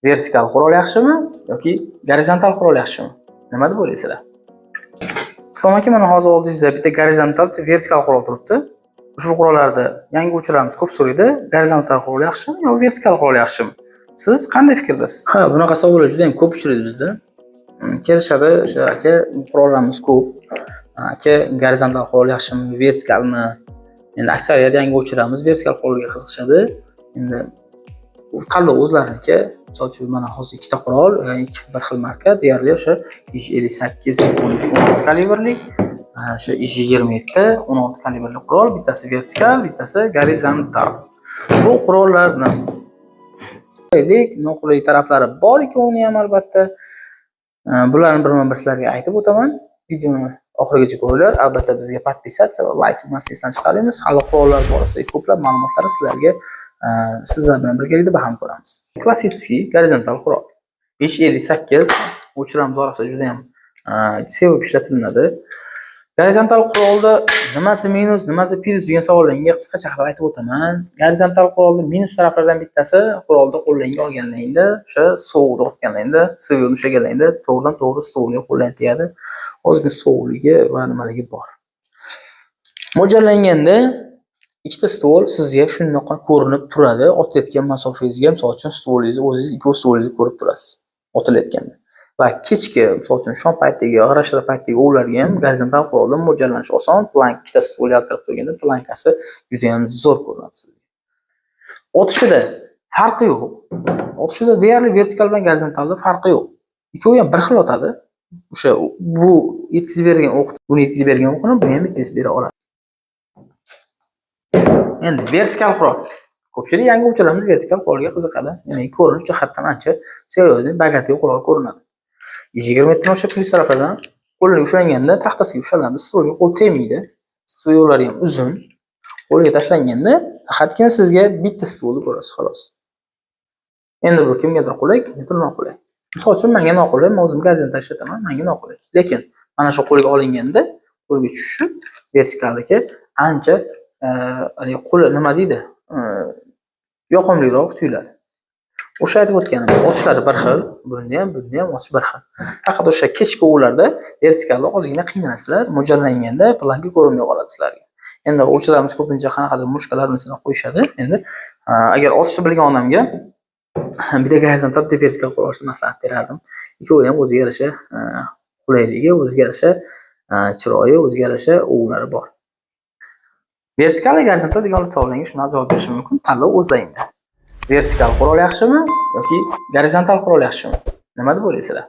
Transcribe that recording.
Vertikal qurol yaxshimi yoki gorizontal qurol yaxshimi? Nima deb o'ylaysizlar? Islom aka, mana hozir oldingizda bitta gorizontal, bitta vertikal qurol turibdi. Ushbu qurollarda yangi uchramiz ko'p so'raydi. Gorizontal qurol yaxshimi yoki vertikal qurol yaxshimi? Siz qanday fikrdasiz? Ha, bunaqa savollar juda ham ko'p uchraydi bizda. Kelishadi, o'sha aka qurollarimiz ko'p. Aka, gorizontal qurol yaxshimi, vertikalmi? Endi aksariyat yangi uchramiz vertikal qurolga qiziqishadi. Endi tanlov o'zlariniki. Misol uchun mana hozir ikkita qurol, bir xil marka, deyarli o'sha 58 16 kalibrli, o'sha 27 16 kalibrli qurol, bittasi vertikal, bittasi gorizontal. Bu qurollarni noqulay taraflari bor ekanini ham albatta bularni birma-bir sizlarga aytib o'taman. Videoni oxirigacha ko'ringlar. Albatta bizga podpisatsiya va like tugmasini esdan chiqarmaymiz. Hali qurollar borasida ko'plab ma'lumotlarni sizlarga sizlar bilan birgalikda baham ko'ramiz. Klassik gorizontal qurol 5.58 uchramiz orasida juda ham sevib ishlatiladi. Gorizontal qurolda nimasi minus, nimasi plus degan savollarga qisqacha qilib aytib o'taman. Gorizontal qurolning minus taraflaridan bittasi qurolda qo'llangan olganligingda, o'sha sovug'da o'tganligingda, suvga ushlaganligingda to'g'ridan-to'g'ri stolga qo'llanib tegadi. Ozgina sovug'ligi va nimaligi bor. Mo'ljallanganda ikkita stol sizga shundoq ko'rinib turadi. Otayotgan masofangizga, misol uchun stolingizni o'zingiz ikki stolingizni ko'rib turasiz otilayotganda. Va kechki, misol uchun shom paytidagi, g'ira-shira paytidagi o'vlarga ham gorizontal quroldan mo'ljallanish oson. Plank ikkita stol yaltirab turganda plankasi juda ham zo'r ko'rinadi sizga. Otishida farqi yo'q. Otishida deyarli vertikal bilan gorizontalda farqi yo'q. Ikkovi ham bir xil otadi. O'sha bu yetkazib bergan o'q, buni yetkazib bergan o'qni buni ham yetkazib bera oladi. Endi vertikal qurol. Ko'pchilik yangi uchramiz vertikal qurolga qiziqadi. Ya'ni ko'rinish jihatdan ancha seryozni bagativ qurol ko'rinadi. 20 metrdan o'sha plus taraflardan qo'lga ushlanganda taxtasiga ushlanadi, stolga qo'l tegmaydi. Stol yo'llari ham uzun. Qo'lga tashlanganda faqatgina sizga bitta stolni ko'rasiz, xolos. Endi bu kimgadir qulay, kimgadir noqulay. Misol uchun menga noqulay, men o'zim gorizontal ishlataman, menga noqulay. Lekin mana shu qo'lga olinganda, qo'lga tushishi vertikaldagi ancha qo'li nima deydi? Yoqimliroq tuyuladi. O'sha aytib o'tganim, osishlari bir xil, bunda ham osish bir xil. Faqat o'sha kechki o'vlarda vertikalda ozgina qiynalasiz, mo'ljallanganda planka ko'rinmay qoladi sizlarga. Endi o'chiramiz ko'pincha qanaqadir mushkalar masalan qo'yishadi. Endi agar osishni bilgan odamga bitta gorizontal, bitta vertikal qurol olishni maslahat berardim. Ikkovi ham o'ziga yarasha qulayligi, o'ziga yarasha chiroyi, o'ziga yarasha o'vlari bor. Vertikal va gorizontal degan savollarga shunday javob berishim mumkin. Tanlov o'zlaringda. Vertikal qurol yaxshimi yoki gorizontal qurol yaxshimi? Nima deb o'ylaysizlar?